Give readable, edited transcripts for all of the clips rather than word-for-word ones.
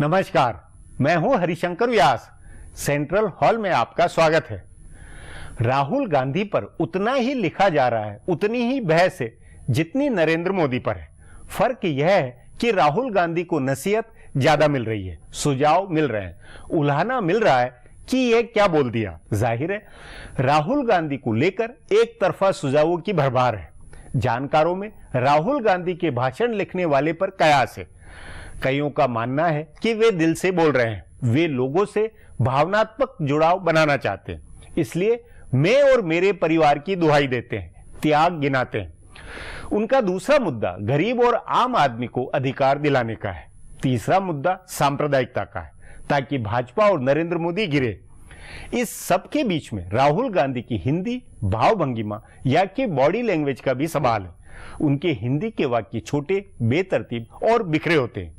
नमस्कार, मैं हूं हरिशंकर व्यास। सेंट्रल हॉल में आपका स्वागत है। राहुल गांधी पर उतना ही लिखा जा रहा है, उतनी ही बहस है जितनी नरेंद्र मोदी पर है। फर्क यह है कि राहुल गांधी को नसीहत ज्यादा मिल रही है, सुझाव मिल रहे हैं, उल्हाना मिल रहा है कि यह क्या बोल दिया। जाहिर है राहुल गांधी को लेकर एक तरफा सुझावों की भरमार है। जानकारों में राहुल गांधी के भाषण लिखने वाले पर कयास है। कईयों का मानना है कि वे दिल से बोल रहे हैं, वे लोगों से भावनात्मक जुड़ाव बनाना चाहते हैं, इसलिए मैं और मेरे परिवार की दुहाई देते हैं, त्याग गिनाते हैं। उनका दूसरा मुद्दा गरीब और आम आदमी को अधिकार दिलाने का है। तीसरा मुद्दा सांप्रदायिकता का है, ताकि भाजपा और नरेंद्र मोदी गिरे। इस सब के बीच में राहुल गांधी की हिंदी भाव भंगिमा या कि बॉडी लैंग्वेज का भी सवाल है। उनके हिंदी के वाक्य छोटे, बेतरतीब और बिखरे होते हैं।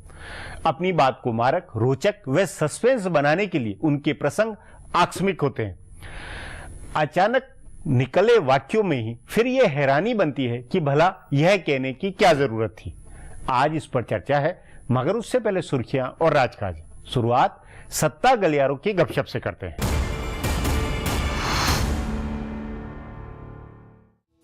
अपनी बात को मारक, रोचक व सस्पेंस बनाने के लिए उनके प्रसंग आकस्मिक होते हैं। अचानक निकले वाक्यों में ही फिर यह हैरानी बनती है कि भला यह कहने की क्या जरूरत थी। आज इस पर चर्चा है, मगर उससे पहले सुर्खियां और राजकाज। शुरुआत सत्ता गलियारों की गपशप से करते हैं।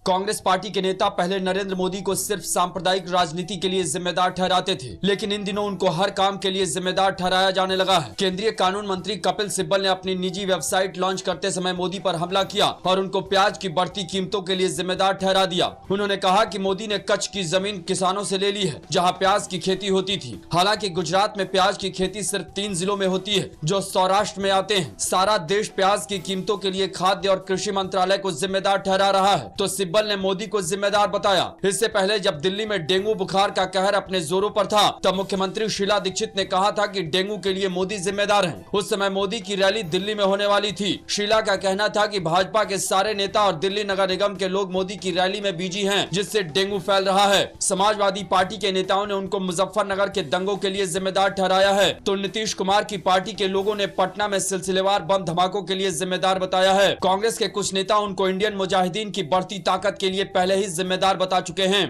कांग्रेस पार्टी के नेता पहले नरेंद्र मोदी को सिर्फ सांप्रदायिक राजनीति के लिए जिम्मेदार ठहराते थे, लेकिन इन दिनों उनको हर काम के लिए जिम्मेदार ठहराया जाने लगा है। केंद्रीय कानून मंत्री कपिल सिब्बल ने अपनी निजी वेबसाइट लॉन्च करते समय मोदी पर हमला किया और उनको प्याज की बढ़ती कीमतों के लिए जिम्मेदार ठहरा दिया। उन्होंने कहा कि मोदी ने कच्छ की जमीन किसानों से ले ली है, जहाँ प्याज की खेती होती थी। हालांकि गुजरात में प्याज की खेती सिर्फ 3 जिलों में होती है, जो सौराष्ट्र में आते हैं। सारा देश प्याज की कीमतों के लिए खाद्य और कृषि मंत्रालय को जिम्मेदार ठहरा रहा है, तो सिब्बल ने मोदी को जिम्मेदार बताया। इससे पहले जब दिल्ली में डेंगू बुखार का कहर अपने जोरों पर था, तब मुख्यमंत्री शीला दीक्षित ने कहा था कि डेंगू के लिए मोदी जिम्मेदार हैं। उस समय मोदी की रैली दिल्ली में होने वाली थी। शीला का कहना था कि भाजपा के सारे नेता और दिल्ली नगर निगम के लोग मोदी की रैली में बिजी हैं, जिससे डेंगू फैल रहा है। समाजवादी पार्टी के नेताओं ने उनको मुजफ्फरनगर के दंगों के लिए जिम्मेदार ठहराया है, तो नीतीश कुमार की पार्टी के लोगों ने पटना में सिलसिलेवार बम धमाकों के लिए जिम्मेदार बताया है। कांग्रेस के कुछ नेता उनको इंडियन मुजाहिदीन की बढ़ती ताकत के लिए पहले ही जिम्मेदार बता चुके हैं।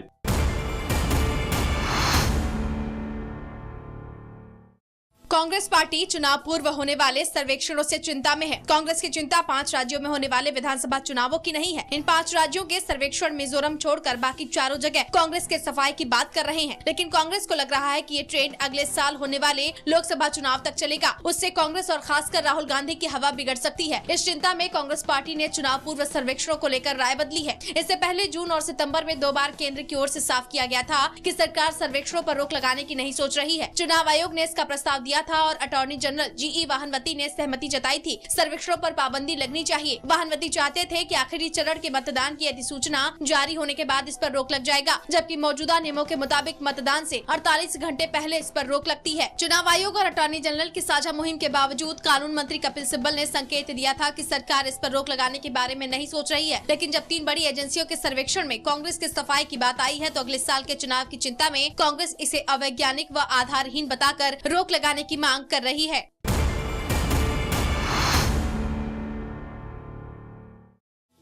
कांग्रेस पार्टी चुनाव पूर्व होने वाले सर्वेक्षणों से चिंता में है। कांग्रेस की चिंता 5 राज्यों में होने वाले विधानसभा चुनावों की नहीं है। इन 5 राज्यों के सर्वेक्षण मिजोरम छोड़कर बाकी चारों जगह कांग्रेस के सफाई की बात कर रहे हैं, लेकिन कांग्रेस को लग रहा है कि ये ट्रेंड अगले साल होने वाले लोकसभा चुनाव तक चलेगा। उससे कांग्रेस और खासकर राहुल गांधी की हवा बिगड़ सकती है। इस चिंता में कांग्रेस पार्टी ने चुनाव पूर्व सर्वेक्षणों को लेकर राय बदली है। इससे पहले जून और सितम्बर में 2 बार केंद्र की ओर से साफ किया गया था कि सरकार सर्वेक्षणों पर रोक लगाने की नहीं सोच रही है। चुनाव आयोग ने इसका प्रस्ताव दिया था और अटॉर्नी जनरल जी.ई. वाहनवती ने सहमति जताई थी। सर्वेक्षणों पर पाबंदी लगनी चाहिए। वाहनवती चाहते थे कि आखिरी चरण के मतदान की अधिसूचना जारी होने के बाद इस पर रोक लग जाएगा, जबकि मौजूदा नियमों के मुताबिक मतदान से 48 घंटे पहले इस पर रोक लगती है। चुनाव आयोग और अटॉर्नी जनरल की साझा मुहिम के बावजूद कानून मंत्री कपिल सिब्बल ने संकेत दिया था कि सरकार इस पर रोक लगाने के बारे में नहीं सोच रही है। लेकिन जब 3 बड़ी एजेंसियों के सर्वेक्षण में कांग्रेस के सफाई की बात आई है, तो अगले साल के चुनाव की चिंता में कांग्रेस इसे अवैज्ञानिक व आधारहीन बताकर रोक लगाने की मांग कर रही है।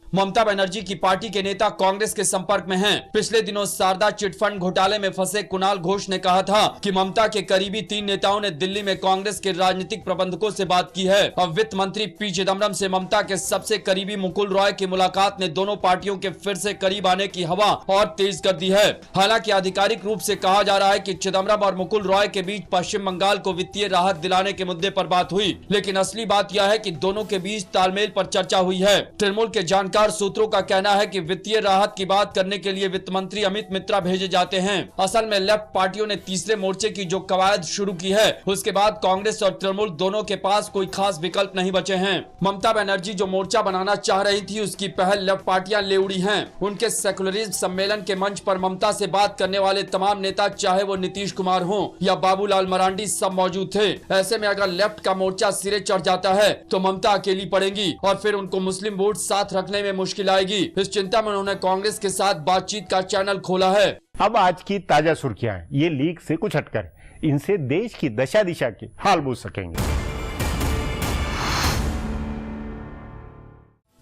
ममता बनर्जी की पार्टी के नेता कांग्रेस के संपर्क में हैं। पिछले दिनों शारदा चिटफंड घोटाले में फंसे कुणाल घोष ने कहा था कि ममता के करीबी 3 नेताओं ने दिल्ली में कांग्रेस के राजनीतिक प्रबंधकों से बात की है। अब वित्त मंत्री पी चिदम्बरम से ममता के सबसे करीबी मुकुल रॉय की मुलाकात ने दोनों पार्टियों के फिर से करीब आने की हवा और तेज कर दी है। हालांकि आधिकारिक रूप से कहा जा रहा है कि चिदम्बरम और मुकुल रॉय के बीच पश्चिम बंगाल को वित्तीय राहत दिलाने के मुद्दे पर बात हुई, लेकिन असली बात यह है कि दोनों के बीच तालमेल पर चर्चा हुई है। तृणमूल के जानकार सूत्रों का कहना है कि वित्तीय राहत की बात करने के लिए वित्त मंत्री अमित मित्रा भेजे जाते हैं। असल में लेफ्ट पार्टियों ने तीसरे मोर्चे की जो कवायद शुरू की है, उसके बाद कांग्रेस और तृणमूल दोनों के पास कोई खास विकल्प नहीं बचे हैं। ममता बनर्जी जो मोर्चा बनाना चाह रही थी, उसकी पहल लेफ्ट पार्टियां ले उड़ी हैं। उनके सेकुलरिज्म सम्मेलन के मंच पर ममता से बात करने वाले तमाम नेता, चाहे वो नीतीश कुमार हो या बाबूलाल मरांडी, सब मौजूद थे। ऐसे में अगर लेफ्ट का मोर्चा सिरे चढ़ जाता है तो ममता अकेली पड़ेंगी और फिर उनको मुस्लिम वोट साथ रखने में मुश्किल आएगी। इस चिंता में उन्होंने कांग्रेस के साथ बातचीत का चैनल खोला है। अब आज की ताजा सुर्खियां हैं, ये लीक से कुछ हटकर, इनसे देश की दशा दिशा के हाल बूझ सकेंगे।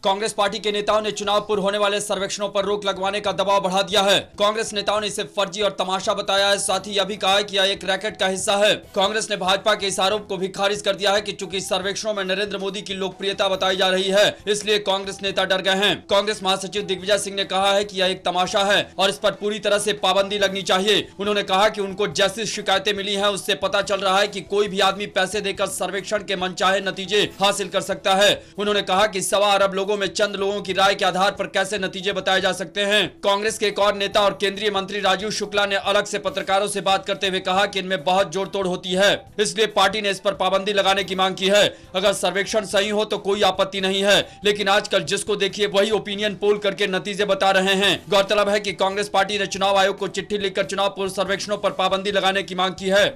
कांग्रेस पार्टी के नेताओं ने चुनाव पूर्व होने वाले सर्वेक्षणों पर रोक लगवाने का दबाव बढ़ा दिया है। कांग्रेस नेताओं ने इसे फर्जी और तमाशा बताया है। साथ ही यह भी कहा है कि यह एक रैकेट का हिस्सा है। कांग्रेस ने भाजपा के इस आरोप को भी खारिज कर दिया है कि चूंकि सर्वेक्षणों में नरेंद्र मोदी की लोकप्रियता बताई जा रही है, इसलिए कांग्रेस नेता डर गए हैं। कांग्रेस महासचिव दिग्विजय सिंह ने कहा है कि यह एक तमाशा है और इस पर पूरी तरह से पाबंदी लगनी चाहिए। उन्होंने कहा कि उनको जैसी शिकायतें मिली हैं, उससे पता चल रहा है कि कोई भी आदमी पैसे देकर सर्वेक्षण के मनचाहे नतीजे हासिल कर सकता है। उन्होंने कहा कि 1.25 अरब लोगों में चंद लोगों की राय के आधार पर कैसे नतीजे बताए जा सकते हैं। कांग्रेस के एक और नेता और केंद्रीय मंत्री राजीव शुक्ला ने अलग से पत्रकारों से बात करते हुए कहा कि इनमें बहुत जोड़ तोड़ होती है, इसलिए पार्टी ने इस पर पाबंदी लगाने की मांग की है। अगर सर्वेक्षण सही हो तो कोई आपत्ति नहीं है, लेकिन आजकल जिसको देखिए वही ओपिनियन पोल करके नतीजे बता रहे हैं। गौरतलब है कि कांग्रेस पार्टी ने चुनाव आयोग को चिट्ठी लिखकर चुनाव पूर्व सर्वेक्षणों पर पाबंदी लगाने की मांग की है।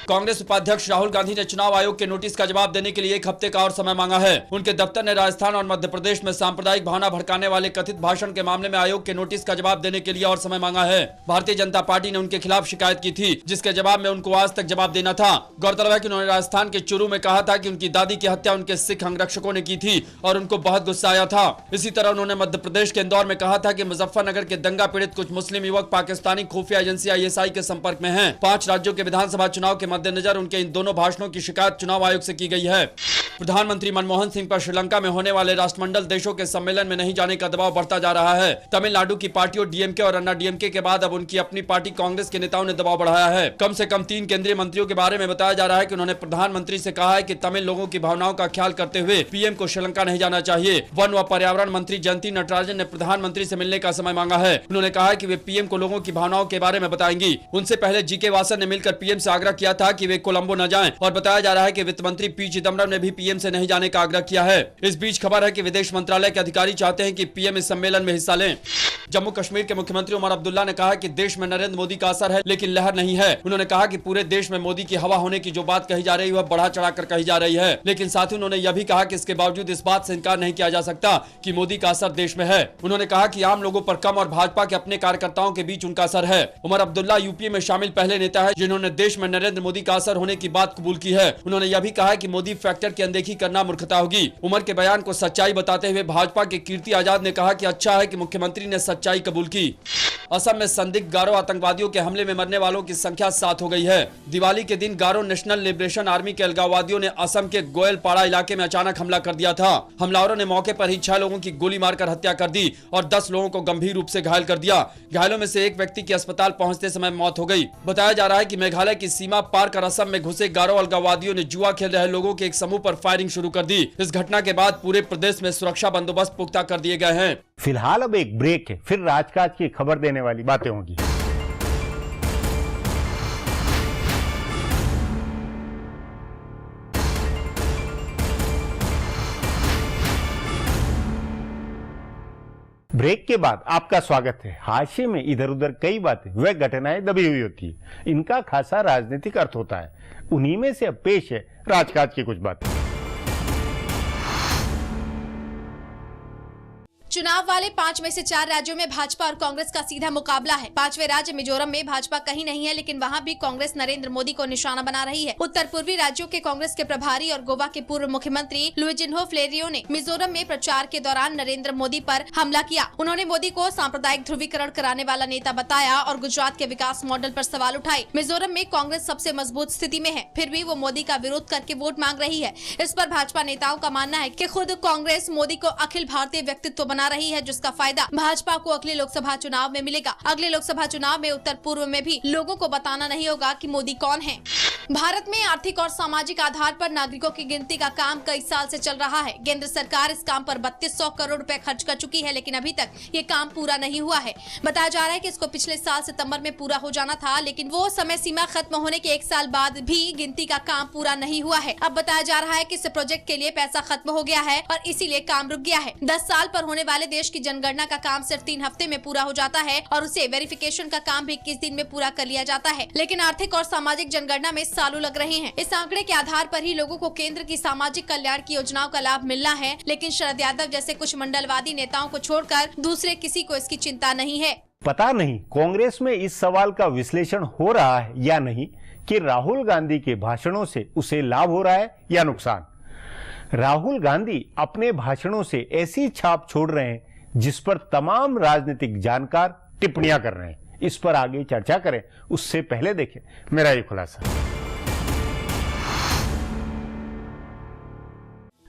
कांग्रेस उपाध्यक्ष राहुल गांधी ने चुनाव आयोग के नोटिस का जवाब देने के लिए 1 हफ्ते का और समय मांगा है। उनके दफ्तर ने राजस्थान और मध्य प्रदेश में सांप्रदायिक भावना भड़काने वाले कथित भाषण के मामले में आयोग के नोटिस का जवाब देने के लिए और समय मांगा है। भारतीय जनता पार्टी ने उनके खिलाफ शिकायत की थी, जिसके जवाब में उनको आज तक जवाब देना था। गौरतलब है कि उन्होंने राजस्थान के चूरू में कहा था कि उनकी दादी की हत्या उनके सिख अंगरक्षकों ने की थी और उनको बहुत गुस्सा आया था। इसी तरह उन्होंने मध्य प्रदेश के इंदौर में कहा था कि मुजफ्फरनगर के दंगा पीड़ित कुछ मुस्लिम युवक पाकिस्तानी खुफिया एजेंसी ISI के संपर्क में हैं। 5 राज्यों के विधानसभा चुनाव के मद्देनजर उनके इन दोनों भाषणों की शिकायत चुनाव आयोग से की गई है। प्रधानमंत्री मनमोहन सिंह पर श्रीलंका में होने वाले राष्ट्रमंडल देशों के सम्मेलन में नहीं जाने का दबाव बढ़ता जा रहा है। तमिलनाडु की पार्टियों DMK और अन्ना DMK के बाद अब उनकी अपनी पार्टी कांग्रेस के नेताओं ने दबाव बढ़ाया है। कम से कम 3 केंद्रीय मंत्रियों के बारे में बताया जा रहा है कि उन्होंने प्रधानमंत्री से कहा है कि तमिल लोगों की भावनाओं का ख्याल करते हुए PM को श्रीलंका नहीं जाना चाहिए। वन व पर्यावरण मंत्री जयंती नटराजन ने प्रधानमंत्री से मिलने का समय मांगा है। उन्होंने कहा है कि वे PM को लोगों की भावनाओं के बारे में बताएंगी। उनसे पहले GK वासन ने मिलकर PM से आग्रह किया था कि वे कोलंबो न जाएं और बताया जा रहा है कि वित्त मंत्री P चिदम्बरम ने भी PM से नहीं जाने का आग्रह किया है। इस बीच खबर है कि विदेश मंत्रालय के अधिकारी चाहते हैं कि PM इस सम्मेलन में हिस्सा लें। जम्मू कश्मीर के मुख्यमंत्री उमर अब्दुल्ला ने कहा कि देश में नरेंद्र मोदी का असर है, लेकिन लहर नहीं है। उन्होंने कहा कि पूरे देश में मोदी की हवा होने की जो बात कही जा रही है वह बढ़ा चढ़ाकर कही जा रही है, लेकिन साथ ही उन्होंने यह भी कहा कि इसके बावजूद इस बात से इनकार नहीं किया जा सकता कि मोदी का असर देश में है। उन्होंने कहा कि आम लोगों पर कम और भाजपा के अपने कार्यकर्ताओं के बीच उनका असर है। उमर अब्दुल्ला यूपीए में शामिल पहले नेता है जिन्होंने देश में नरेंद्र मोदी का असर होने की बात कबूल की है। उन्होंने यह भी कहा कि मोदी फैक्टर की अनदेखी करना मूर्खता होगी। उमर के बयान को सच्चाई बताते हुए भाजपा के कीर्ति आजाद ने कहा कि अच्छा है कि मुख्यमंत्री ने सच्चाई कबूल की। असम में संदिग्ध गारो आतंकवादियों के हमले में मरने वालों की संख्या 7 हो गई है। दिवाली के दिन गारो नेशनल लिबरेशन आर्मी के अलगाववादियों ने असम के गोयलपाड़ा इलाके में अचानक हमला कर दिया था। हमलावरों ने मौके पर ही 6 लोगों की गोली मारकर हत्या कर दी और 10 लोगों को गंभीर रूप से घायल कर दिया। घायलों में से एक व्यक्ति की अस्पताल पहुंचते समय मौत हो गई। बताया जा रहा है कि मेघालय की सीमा पार कर असम में घुसे गारो अलगाववादियों ने जुआ खेल रहे लोगों के एक समूह पर फायरिंग शुरू कर दी। इस घटना के बाद पूरे प्रदेश में सुरक्षा बंदोबस्त पुख्ता कर दिए गए हैं। फिलहाल अब एक ब्रेक है, फिर राजकाज की खबर देने वाली बातें होंगी। ब्रेक के बाद आपका स्वागत है। हाशिए में इधर उधर कई बातें व घटनाएं दबी हुई होती है, इनका खासा राजनीतिक अर्थ होता है। उन्हीं में से अब पेश है राजकाज की कुछ बातें। चुनाव वाले 5 में से 4 राज्यों में भाजपा और कांग्रेस का सीधा मुकाबला है। 5वें राज्य मिजोरम में भाजपा कहीं नहीं है, लेकिन वहां भी कांग्रेस नरेंद्र मोदी को निशाना बना रही है। उत्तर पूर्वी राज्यों के कांग्रेस के प्रभारी और गोवा के पूर्व मुख्यमंत्री लुइजिन्हो फ्लेरियो ने मिजोरम में प्रचार के दौरान नरेंद्र मोदी पर हमला किया। उन्होंने मोदी को सांप्रदायिक ध्रुवीकरण कराने वाला नेता बताया और गुजरात के विकास मॉडल पर सवाल उठाए। मिजोरम में कांग्रेस सबसे मजबूत स्थिति में है, फिर भी वो मोदी का विरोध करके वोट मांग रही है। इस पर भाजपा नेताओं का मानना है कि खुद कांग्रेस मोदी को अखिल भारतीय व्यक्तित्व बना रही है, जिसका फायदा भाजपा को अगले लोकसभा चुनाव में मिलेगा। अगले लोकसभा चुनाव में उत्तर पूर्व में भी लोगों को बताना नहीं होगा कि मोदी कौन है। भारत में आर्थिक और सामाजिक आधार पर नागरिकों की गिनती का काम कई साल से चल रहा है। केंद्र सरकार इस काम पर 3200 करोड़ रुपए खर्च कर चुकी है, लेकिन अभी तक ये काम पूरा नहीं हुआ है। बताया जा रहा है कि इसको पिछले साल सितंबर में पूरा हो जाना था, लेकिन वो समय सीमा खत्म होने के 1 साल बाद भी गिनती का काम पूरा नहीं हुआ है। अब बताया जा रहा है कि इस प्रोजेक्ट के लिए पैसा खत्म हो गया है और इसीलिए काम रुक गया है। 10 साल पर होने वाले देश की जनगणना का काम सिर्फ 3 हफ्ते में पूरा हो जाता है और उसे वेरिफिकेशन का काम भी 21 दिन में पूरा कर लिया जाता है, लेकिन आर्थिक और सामाजिक जनगणना में सालों लग रहे हैं। इस आंकड़े के आधार पर ही लोगों को केंद्र की सामाजिक कल्याण की योजनाओं का लाभ मिलना है, लेकिन शरद यादव जैसे कुछ मंडलवादी नेताओं को छोड़कर दूसरे किसी को इसकी चिंता नहीं है। पता नहीं कांग्रेस में इस सवाल का विश्लेषण हो रहा है या नहीं कि राहुल गांधी के भाषणों से उसे लाभ हो रहा है या नुकसान। राहुल गांधी अपने भाषणों से ऐसी छाप छोड़ रहे हैं जिस पर तमाम राजनीतिक जानकार टिप्पणियां कर रहे हैं। इस पर आगे चर्चा करें उससे पहले देखें मेरा ये खुलासा।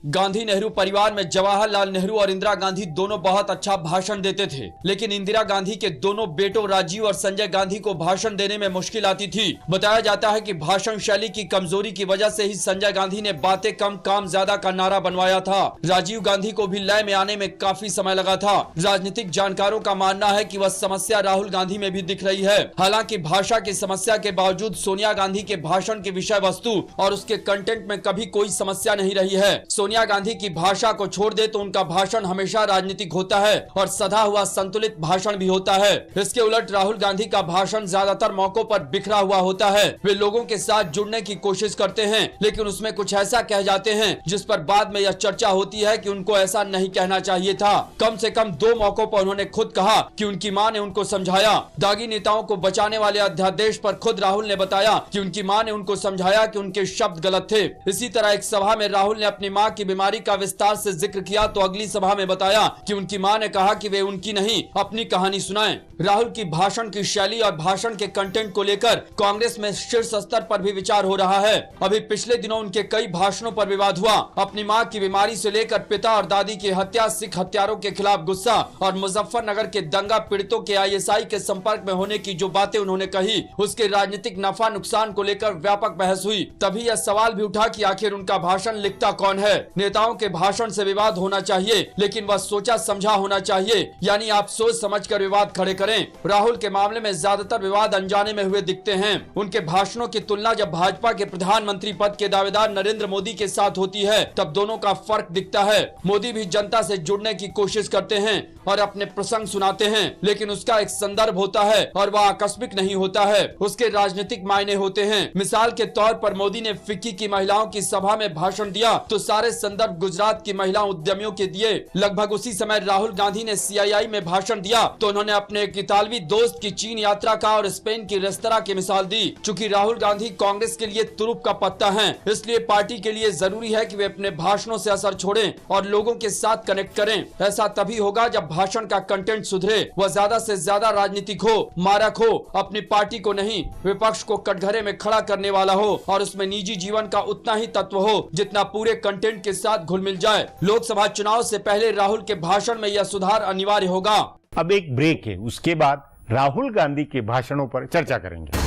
गांधी नेहरू परिवार में जवाहरलाल नेहरू और इंदिरा गांधी दोनों बहुत अच्छा भाषण देते थे, लेकिन इंदिरा गांधी के दोनों बेटों राजीव और संजय गांधी को भाषण देने में मुश्किल आती थी। बताया जाता है कि भाषण शैली की कमजोरी की वजह से ही संजय गांधी ने बातें कम काम ज्यादा का नारा बनवाया था। राजीव गांधी को भी लय में आने में काफी समय लगा था। राजनीतिक जानकारों का मानना है कि वह समस्या राहुल गांधी में भी दिख रही है। हालांकि भाषा की समस्या के बावजूद सोनिया गांधी के भाषण की विषय वस्तु और उसके कंटेंट में कभी कोई समस्या नहीं रही है। सोनिया गांधी की भाषा को छोड़ दे तो उनका भाषण हमेशा राजनीतिक होता है और सधा हुआ संतुलित भाषण भी होता है। इसके उलट राहुल गांधी का भाषण ज्यादातर मौकों पर बिखरा हुआ होता है। वे लोगों के साथ जुड़ने की कोशिश करते हैं, लेकिन उसमें कुछ ऐसा कह जाते हैं जिस पर बाद में यह चर्चा होती है कि उनको ऐसा नहीं कहना चाहिए था। कम से कम 2 मौकों पर उन्होंने खुद कहा कि उनकी मां ने उनको समझाया। दागी नेताओं को बचाने वाले अध्यादेश पर खुद राहुल ने बताया कि उनकी मां ने उनको समझाया कि उनके शब्द गलत थे। इसी तरह एक सभा में राहुल ने अपनी मां की बीमारी का विस्तार से जिक्र किया तो अगली सभा में बताया कि उनकी मां ने कहा कि वे उनकी नहीं अपनी कहानी सुनाएं। राहुल की भाषण की शैली और भाषण के कंटेंट को लेकर कांग्रेस में शीर्ष स्तर पर भी विचार हो रहा है। अभी पिछले दिनों उनके कई भाषणों पर विवाद हुआ। अपनी मां की बीमारी से लेकर पिता और दादी की हत्या, सिख हत्यारों के खिलाफ गुस्सा और मुजफ्फरनगर के दंगा पीड़ितों के ISI के संपर्क में होने की जो बातें उन्होंने कही, उसके राजनीतिक नफा नुकसान को लेकर व्यापक बहस हुई। तभी यह सवाल भी उठा कि आखिर उनका भाषण लिखता कौन है। नेताओं के भाषण से विवाद होना चाहिए, लेकिन वह सोचा समझा होना चाहिए, यानी आप सोच समझकर विवाद खड़े करें। राहुल के मामले में ज्यादातर विवाद अनजाने में हुए दिखते हैं। उनके भाषणों की तुलना जब भाजपा के प्रधानमंत्री पद के दावेदार नरेंद्र मोदी के साथ होती है तब दोनों का फर्क दिखता है। मोदी भी जनता से जुड़ने की कोशिश करते हैं और अपने प्रसंग सुनाते हैं, लेकिन उसका एक संदर्भ होता है और वह आकस्मिक नहीं होता है, उसके राजनीतिक मायने होते हैं। मिसाल के तौर पर मोदी ने फिक्की की महिलाओं की सभा में भाषण दिया तो सारे संदर्भ गुजरात की महिला उद्यमियों के दिए। लगभग उसी समय राहुल गांधी ने CII में भाषण दिया तो उन्होंने अपने एक इतालवी दोस्त की चीन यात्रा का और स्पेन की रेस्तरां की मिसाल दी। चूंकि राहुल गांधी कांग्रेस के लिए तुरुप का पत्ता हैं, इसलिए पार्टी के लिए जरूरी है कि वे अपने भाषणों से असर छोड़ें और लोगों के साथ कनेक्ट करें। ऐसा तभी होगा जब भाषण का कंटेंट सुधरे, वह ज्यादा से ज्यादा राजनीतिक हो, मारक हो, अपनी पार्टी को नहीं विपक्ष को कटघरे में खड़ा करने वाला हो और उसमें निजी जीवन का उतना ही तत्व हो जितना पूरे कंटेंट के साथ घुल मिल जाए। लोकसभा चुनाव से पहले राहुल के भाषण में यह सुधार अनिवार्य होगा। अब एक ब्रेक है, उसके बाद राहुल गांधी के भाषणों पर चर्चा करेंगे।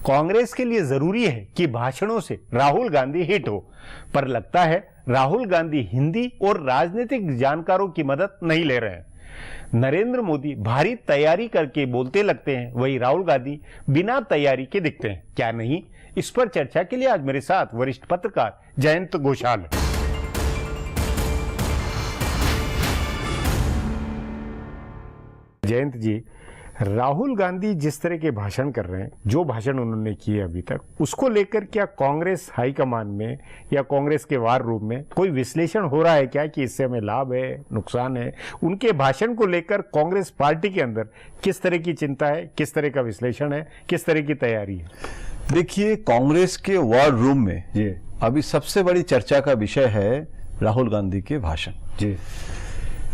कांग्रेस के लिए जरूरी है कि भाषणों से राहुल गांधी हिट हो, पर लगता है राहुल गांधी हिंदी और राजनीतिक जानकारों की मदद नहीं ले रहे हैं। नरेंद्र मोदी भारी तैयारी करके बोलते लगते हैं, वही राहुल गांधी बिना तैयारी के दिखते हैं। क्या नहीं? इस पर चर्चा के लिए आज मेरे साथ वरिष्ठ पत्रकार जयंत घोषाल है। जयंत जी, राहुल गांधी जिस तरह के भाषण कर रहे हैं, जो भाषण उन्होंने किए अभी तक, उसको लेकर क्या कांग्रेस हाईकमान में या कांग्रेस के वार रूम में कोई विश्लेषण हो रहा है क्या कि इससे हमें लाभ है, नुकसान है? उनके भाषण को लेकर कांग्रेस पार्टी के अंदर किस तरह की चिंता है, किस तरह का विश्लेषण है, किस तरह की तैयारी है? देखिए, कांग्रेस के वार रूम में अभी सबसे बड़ी चर्चा का विषय है राहुल गांधी के भाषण। जी,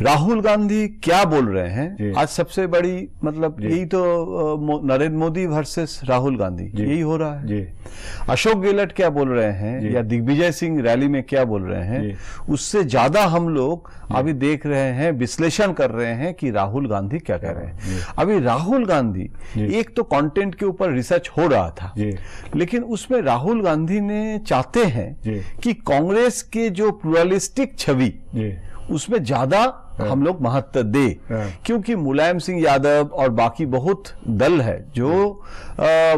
राहुल गांधी क्या बोल रहे हैं? आज सबसे बड़ी मतलब यही तो नरेंद्र मोदी वर्सेस राहुल गांधी यही हो रहा है। अशोक गहलोत क्या बोल रहे हैं या दिग्विजय सिंह रैली में क्या बोल रहे हैं, उससे ज्यादा हम लोग अभी देख रहे हैं, विश्लेषण कर रहे हैं कि राहुल गांधी क्या कह रहे हैं। अभी राहुल गांधी एक तो कंटेंट के ऊपर रिसर्च हो रहा था, लेकिन उसमें राहुल गांधी ने चाहते हैं कि कांग्रेस के जो प्लुरलिस्टिक छवि उसमें ज्यादा हम लोग महत्व दे, क्योंकि मुलायम सिंह यादव और बाकी बहुत दल है जो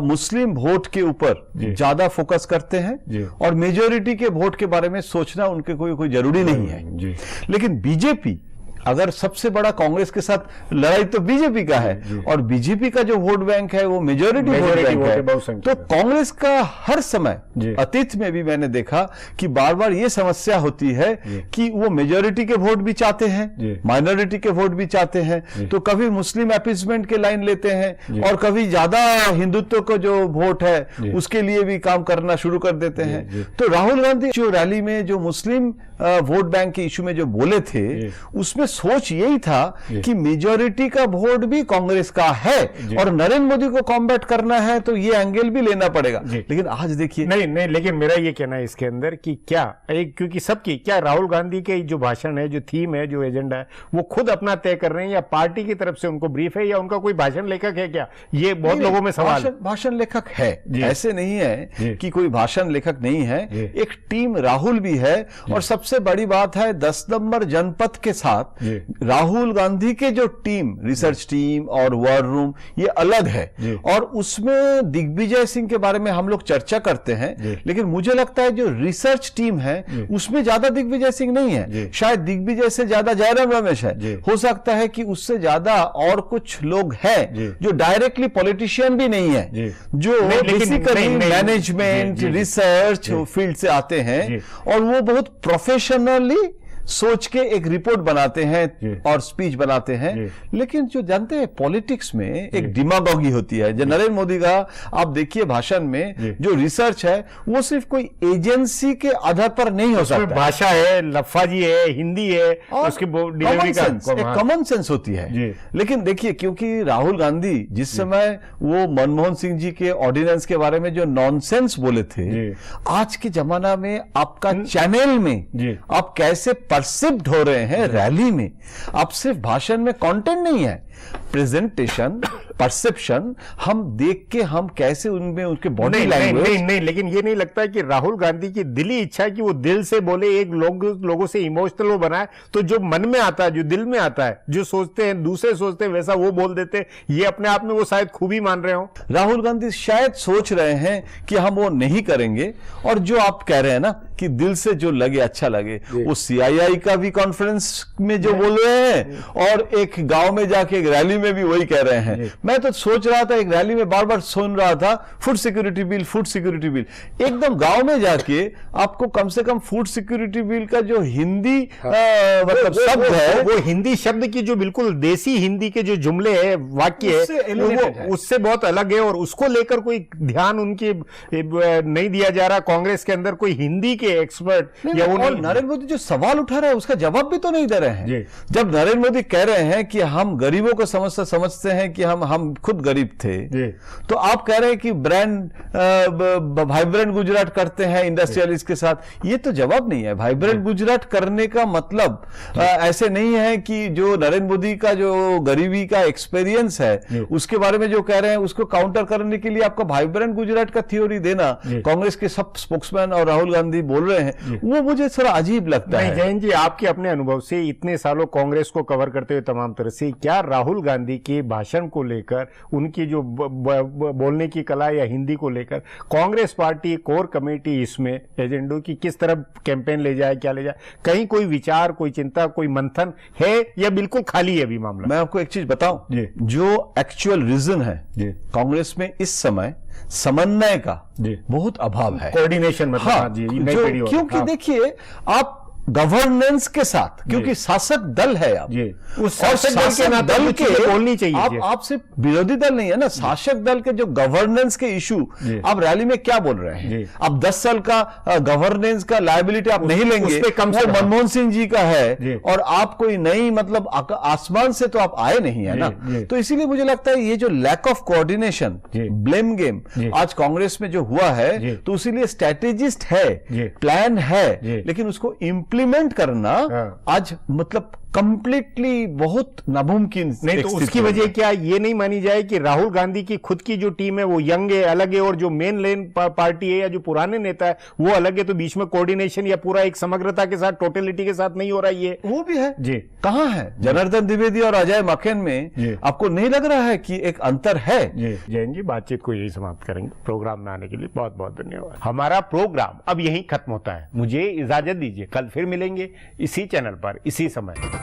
मुस्लिम वोट के ऊपर ज्यादा फोकस करते हैं और मेजोरिटी के वोट के बारे में सोचना उनके कोई जरूरी नहीं है। लेकिन बीजेपी अगर सबसे बड़ा कांग्रेस के साथ लड़ाई तो बीजेपी का है और बीजेपी का जो वोट बैंक है वो मेजॉरिटी वोट बैंक है, तो कांग्रेस का हर समय अतीत में भी मैंने देखा कि बार बार ये समस्या होती है कि वो मेजॉरिटी के वोट भी चाहते हैं, माइनॉरिटी के वोट भी चाहते हैं, तो कभी मुस्लिम अपीसमेंट के लाइन लेते हैं और कभी ज्यादा हिंदुत्व को जो वोट है उसके लिए भी काम करना शुरू कर देते हैं। तो राहुल गांधी जो रैली में जो मुस्लिम वोट बैंक के इशू में जो बोले थे उसमें सोच यही था कि मेजॉरिटी का वोट भी कांग्रेस का है और नरेंद्र मोदी को कॉम्बैट करना है तो ये एंगल भी लेना पड़ेगा। लेकिन आज देखिए नहीं, लेकिन मेरा ये कहना है इसके अंदर कि क्या क्योंकि सबकी क्या राहुल गांधी के जो भाषण है, जो थीम है, जो एजेंडा है, वो खुद अपना तय कर रहे हैं या पार्टी की तरफ से उनको ब्रीफ है या उनका कोई भाषण लेखक है? क्या ये बहुत लोगों में सवाल है। भाषण लेखक है, ऐसे नहीं है कि कोई भाषण लेखक नहीं है, एक टीम राहुल भी है और सबसे बड़ी बात है 10 नंबर जनपद के साथ राहुल गांधी के जो टीम, रिसर्च टीम और वॉर रूम, ये अलग है और उसमें दिग्विजय सिंह के बारे में हम लोग चर्चा करते हैं, लेकिन मुझे लगता है जो रिसर्च टीम है उसमें ज्यादा दिग्विजय सिंह नहीं है, शायद दिग्विजय से ज्यादा जयराम रमेश है, हो सकता है कि उससे ज्यादा और कुछ लोग हैं जो डायरेक्टली पॉलिटिशियन भी नहीं है, जो बेसिकली मैनेजमेंट रिसर्च फील्ड से आते हैं और वो बहुत प्रोफेशनली सोच के एक रिपोर्ट बनाते हैं और स्पीच बनाते हैं। लेकिन जो जानते हैं पॉलिटिक्स में एक डिमागोगी होती है, जो नरेंद्र मोदी का आप देखिए भाषण में जो रिसर्च है वो सिर्फ कोई एजेंसी के आधार पर नहीं हो सकता, भाषा है, लफ्फाजी है, हिंदी है, उसकी डिलीवरी का कॉमन सेंस होती है। लेकिन देखिए क्योंकि राहुल गांधी जिस समय वो मनमोहन सिंह जी के ऑर्डिनेंस के बारे में जो नॉनसेंस बोले थे, आज के जमाना में आपका चैनल में आप कैसे परसिप्ट हो रहे हैं रैली में, आप सिर्फ भाषण में कंटेंट नहीं है, प्रेजेंटेशन, परसेप्शन, हम देख के हम कैसे उनमें उनके बॉडी लैंग्वेज नहीं, लेकिन ये नहीं लगता है कि राहुल गांधी की दिली इच्छा है कि वो दिल से बोले, एक लोगों से इमोशनल वो बनाए, तो जो मन में आता है, जो दिल में आता है, जो सोचते हैं, दूसरे सोचते हैं, वैसा वो बोल देते हैं, ये अपने आप में वो शायद खूबी मान रहे हो। राहुल गांधी शायद सोच रहे हैं कि हम वो नहीं करेंगे और जो आप कह रहे हैं ना कि दिल से जो लगे, अच्छा लगे, वो सीआईआई का भी कॉन्फ्रेंस में जो बोल रहे हैं और एक गांव में जाके एक रैली में भी वही कह रहे हैं। मैं तो सोच रहा था, एक रैली में बार बार सुन रहा था food security bill, food security bill, एकदम गांव में जाके आपको कम से कम फूड सिक्योरिटी बिल का जो हिंदी मतलब शब्द है, वो हिंदी शब्द की जो बिल्कुल देसी हिंदी के जो जुमले है, वाक्य है, उससे बहुत अलग है और उसको लेकर कोई ध्यान उनकी नहीं दिया जा रहा कांग्रेस के अंदर, कोई हिंदी के एक्सपर्ट या वो नहीं। नरेंद्र मोदी जो सवाल उठा रहे हैं उसका जवाब भी तो नहीं दे रहे हैं। जब नरेंद्र मोदी कह रहे हैं कि हम गरीबों को समझते हैं कि हम खुद गरीब थे, तो आप कह रहे हैं कि ब्रांड वाइब्रेंट गुजरात करते हैं इंडस्ट्रियलिस्ट के साथ, ये तो जवाब नहीं है। वाइब्रेंट गुजरात करने का मतलब ऐसे नहीं है कि जो नरेंद्र मोदी का जो गरीबी का एक्सपीरियंस है उसके बारे में जो कह रहे हैं उसको काउंटर करने के लिए आपको वाइब्रेंट गुजरात का थ्योरी देना, कांग्रेस के सब स्पोक्समैन और राहुल गांधी बोल रहे हैं, वो मुझे थोड़ा अजीब लगता है। जयंत जी, आपके अपने अनुभव से इतने सालों कांग्रेस को कवर करते हुए तमाम तरह से, क्या राहुल गांधी के भाषण को लेकर, उनकी जो बोलने की कला या हिंदी को लेकर कांग्रेस पार्टी कोर कमेटी इसमें एजेंडों की किस तरह कैंपेन ले जाए, क्या ले जाए, कहीं कोई विचार, कोई चिंता, कोई मंथन है या बिल्कुल खाली है अभी मामला? मैं आपको एक चीज बताऊं, जो एक्चुअल रीजन है कांग्रेस में इस समय समन्वय का बहुत अभाव है, कोऑर्डिनेशन मतलब। हाँ, क्योंकि देखिए आप गवर्नेंस के साथ, क्योंकि शासक दल है आप, उस शासक दल के बोलनी चाहिए, आप सिर्फ विरोधी दल नहीं है ना, शासक दल के जो गवर्नेंस के इशू आप रैली में क्या बोल रहे हैं? आप 10 साल का गवर्नेंस का लायबिलिटी आप नहीं लेंगे, वो मनमोहन सिंह जी का है और आप कोई नई मतलब आसमान से तो आप आए नहीं है ना। तो इसीलिए मुझे लगता है ये जो lack of coordination, blame game आज कांग्रेस में जो हुआ है, तो इसीलिए स्ट्रेटेजिस्ट है, प्लान है, लेकिन उसको इम्प्लीमेंट करना आज मतलब कंप्लीटली बहुत नामुमकिन। नहीं तो उसकी वजह क्या ये नहीं मानी जाए कि राहुल गांधी की खुद की जो टीम है वो यंग है, अलग है, और जो मेन लेन पार्टी है या जो पुराने नेता है वो अलग है, तो बीच में कोऑर्डिनेशन या पूरा एक समग्रता के साथ, टोटलिटी के साथ नहीं हो रहा, ये वो भी है जी। कहां है जनार्दन द्विवेदी और अजय माकन में? आपको नहीं लग रहा है कि एक अंतर है? जैन जी, बातचीत को यही समाप्त करेंगे। प्रोग्राम में आने के लिए बहुत बहुत धन्यवाद। हमारा प्रोग्राम अब यही खत्म होता है, मुझे इजाजत दीजिए, कल फिर मिलेंगे इसी चैनल पर इसी समय।